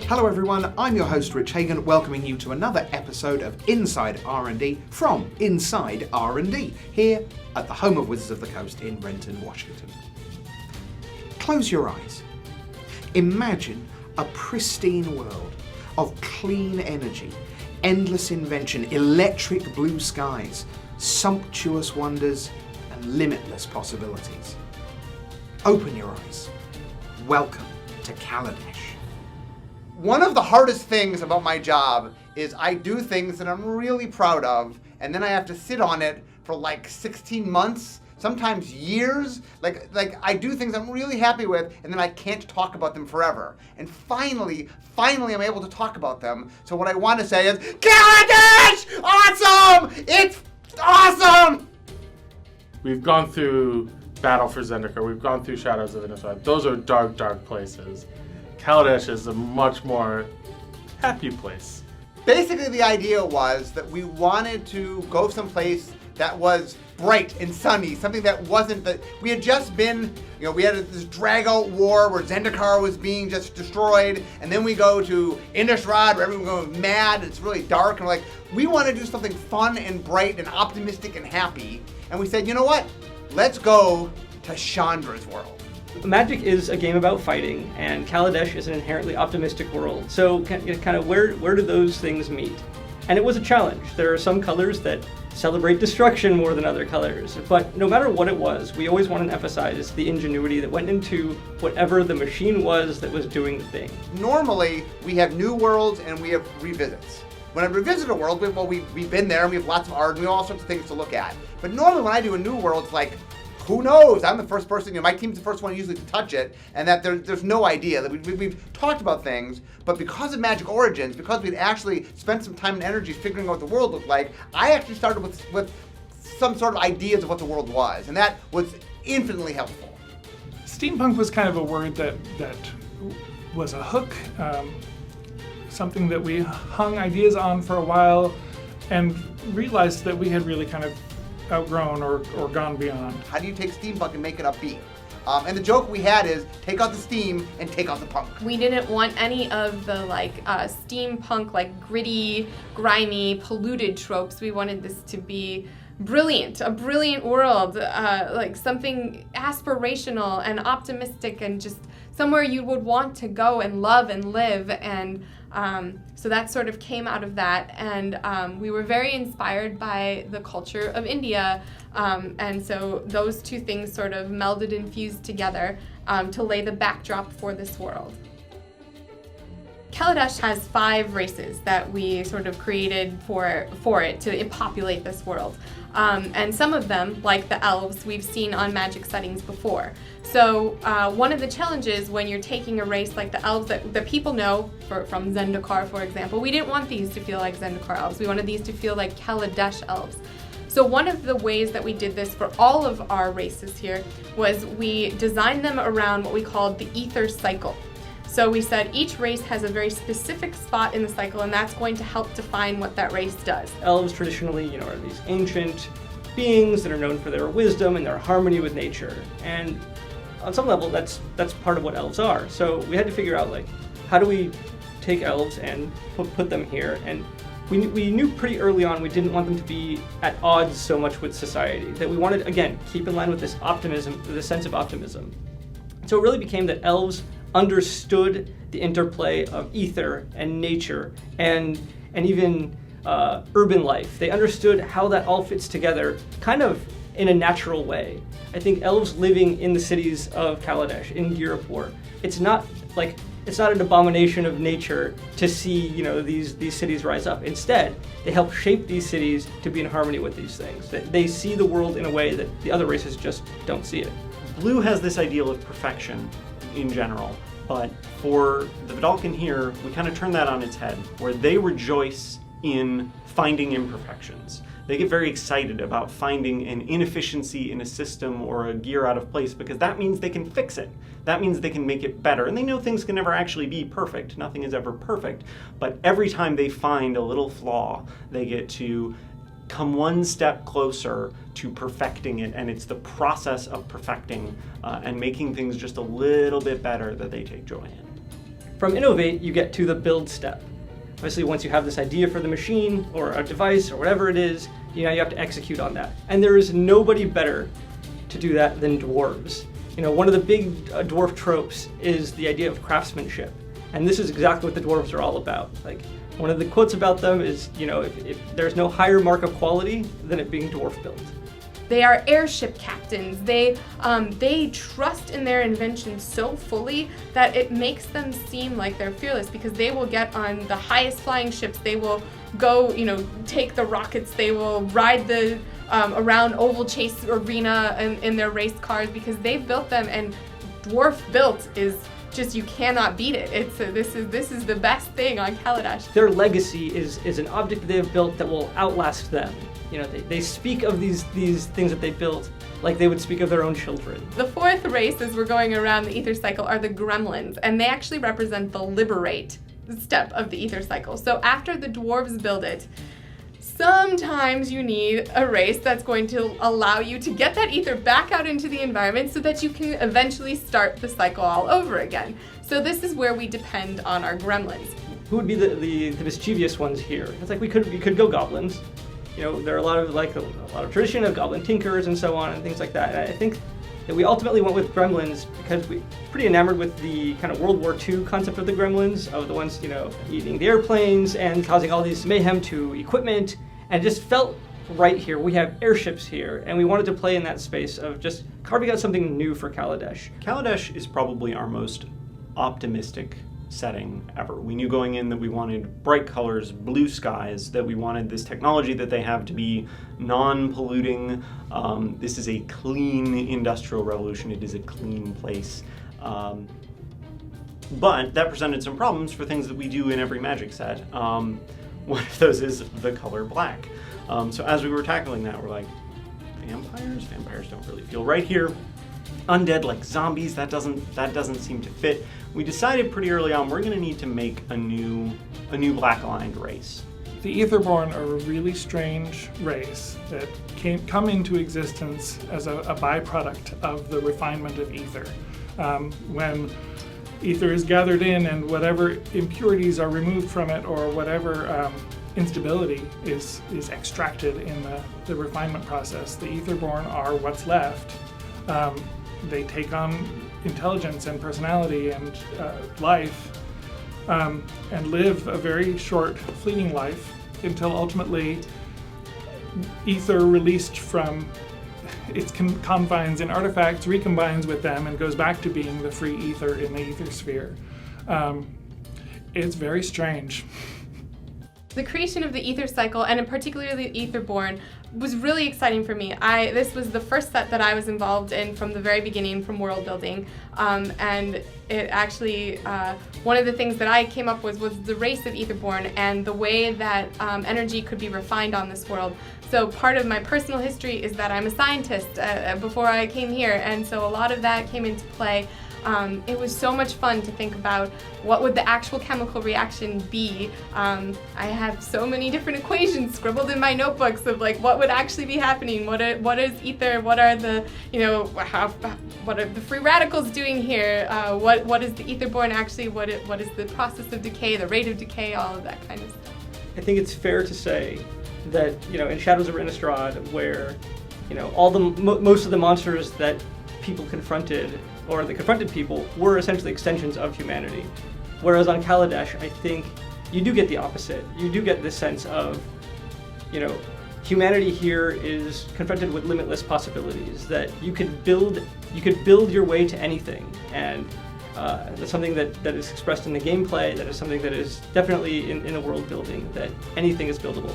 Hello everyone, I'm your host Rich Hagan, welcoming you to another episode of Inside R&D from Inside R&D, here at the home of Wizards of the Coast in Renton, Washington. Close your eyes. Imagine a pristine world of clean energy, endless invention, electric blue skies, sumptuous wonders, and limitless possibilities. Open your eyes. Welcome to Kaladesh. One of the hardest things about my job is I do things that I'm really proud of, and then I have to sit on it for like 16 months, sometimes years. Like I do things I'm really happy with, and then I can't talk about them forever. And finally, I'm able to talk about them. So what I want to say is, Kaladesh! Awesome! It's awesome! We've gone through Battle for Zendikar, we've gone through Shadows of Innistrad. Those are dark, dark places. Kaladesh is a much more happy place. Basically, the idea was that we wanted to go someplace that was bright and sunny, something that wasn't that we had just been, we had this drag-out war where Zendikar was being just destroyed, and then we go to Innistrad where everyone goes mad, it's really dark, and we're like, we want to do something fun and bright and optimistic and happy, and we said, you know what? Let's go to Chandra's world. Magic is a game about fighting, and Kaladesh is an inherently optimistic world. So kind of where do those things meet? And it was a challenge. There are some colors that celebrate destruction more than other colors. But no matter what it was, we always want to emphasize the ingenuity that went into whatever the machine was that was doing the thing. Normally, we have new worlds and we have revisits. When I revisit a world, we've been there and we have lots of art and we have all sorts of things to look at. But normally when I do a new world, it's like, who knows? I'm the first person, my team's the first one usually to touch it, and that there's no idea. That we've talked about things, but because of Magic Origins, because we'd actually spent some time and energy figuring out what the world looked like, I actually started with some sort of ideas of what the world was, and that was infinitely helpful. Steampunk was kind of a word that was a hook, something that we hung ideas on for a while, and realized that we had really kind of outgrown or gone beyond. How do you take steampunk and make it upbeat? And the joke we had is take out the steam and take out the punk. We didn't want any of the steampunk, gritty, grimy, polluted tropes. We wanted this to be brilliant, a brilliant world, something aspirational and optimistic and just somewhere you would want to go and love and live. And so that sort of came out of that, and we were very inspired by the culture of India, and so those two things sort of melded and fused together to lay the backdrop for this world. Kaladesh has 5 races that we sort of created for it to populate this world. And some of them, like the elves, we've seen on Magic settings before. So one of the challenges when you're taking a race like the elves that people know from Zendikar, for example, we didn't want these to feel like Zendikar elves. We wanted these to feel like Kaladesh elves. So one of the ways that we did this for all of our races here was we designed them around what we called the ether cycle. So we said each race has a very specific spot in the cycle, and that's going to help define what that race does. Elves traditionally, are these ancient beings that are known for their wisdom and their harmony with nature. And on some level, that's part of what elves are. So we had to figure out, how do we take elves and put them here? And we knew pretty early on we didn't want them to be at odds so much with society, that we wanted, again, keep in line with this optimism, this sense of optimism. So it really became that elves understood the interplay of ether and nature and even urban life. They understood how that all fits together kind of in a natural way. I think elves living in the cities of Kaladesh, in Girapur, it's not an abomination of nature to see these cities rise up. Instead, they help shape these cities to be in harmony with these things. They see the world in a way that the other races just don't see it. Blue has this ideal of perfection in general, but for the Vedalken here, we kind of turn that on its head, where they rejoice in finding imperfections. They get very excited about finding an inefficiency in a system or a gear out of place because that means they can fix it. That means they can make it better. And they know things can never actually be perfect. Nothing is ever perfect. But every time they find a little flaw, they get to come one step closer to perfecting it, and it's the process of perfecting and making things just a little bit better that they take joy in. from innovate, you get to the build step. Obviously, once you have this idea for the machine or a device or whatever it is, you have to execute on that. And there is nobody better to do that than dwarves. One of the big dwarf tropes is the idea of craftsmanship. And this is exactly what the dwarves are all about. Like, one of the quotes about them is, if there's no higher mark of quality than it being dwarf built. They are airship captains. They trust in their invention so fully that it makes them seem like they're fearless, because they will get on the highest flying ships. They will go, take the rockets. They will ride the around oval chase arena in their race cars, because they've built them, and dwarf built is just, you cannot beat it. This is the best thing on Kaladesh. Their legacy is an object that they have built that will outlast them. They speak of these things that they built like they would speak of their own children. The fourth race, as we're going around the ether cycle, are the Gremlins, and they actually represent the liberate step of the ether cycle. So after the dwarves build it, sometimes you need a race that's going to allow you to get that ether back out into the environment so that you can eventually start the cycle all over again. So this is where we depend on our Gremlins. Who would be the mischievous ones here? It's like we could go goblins. There are a lot of tradition of goblin tinkers and so on and things like that. And I think that we ultimately went with Gremlins because we're pretty enamored with the kind of World War II concept of the Gremlins, of the ones, eating the airplanes and causing all these mayhem to equipment, and it just felt right here. We have airships here, and we wanted to play in that space of just carving out something new for Kaladesh. Kaladesh is probably our most optimistic setting ever. We knew going in that we wanted bright colors, blue skies, that we wanted this technology that they have to be non-polluting. This is a clean industrial revolution. It is a clean place. But that presented some problems for things that we do in every Magic set. One of those is the color black. So as we were tackling that, we're like, vampires don't really feel right here. Undead like zombies, that doesn't seem to fit. We decided pretty early on we're going to need to make a new black-aligned race. The Aetherborn are a really strange race that come into existence as a byproduct of the refinement of ether. When ether is gathered in and whatever impurities are removed from it, or whatever instability is extracted in the refinement process, the Aetherborn are what's left. They take on intelligence and personality and life, and live a very short, fleeting life until ultimately ether released from its confines in artifacts recombines with them and goes back to being the free ether in the ether sphere. It's very strange. The creation of the ether cycle, and in particular the Aetherborn, was really exciting for me. This was the first set that I was involved in from the very beginning, from world building, and it actually, one of the things that I came up with was the race of Aetherborn and the way that energy could be refined on this world. So part of my personal history is that I'm a scientist before I came here, and so a lot of that came into play. It was so much fun to think about what would the actual chemical reaction be. I have so many different equations scribbled in my notebooks of like what would actually be happening. What is ether? What are the what are the free radicals doing here? What is the Aetherborn actually? What is the process of decay? The rate of decay? All of that kind of stuff. I think it's fair to say that in Shadows of Innistrad, where most of the monsters that people confronted, or the confronted people, were essentially extensions of humanity. Whereas on Kaladesh, I think you do get the opposite. You do get this sense of, humanity here is confronted with limitless possibilities, that you could build your way to anything. And that's something that is expressed in the gameplay, that is something that is definitely in the world building, that anything is buildable.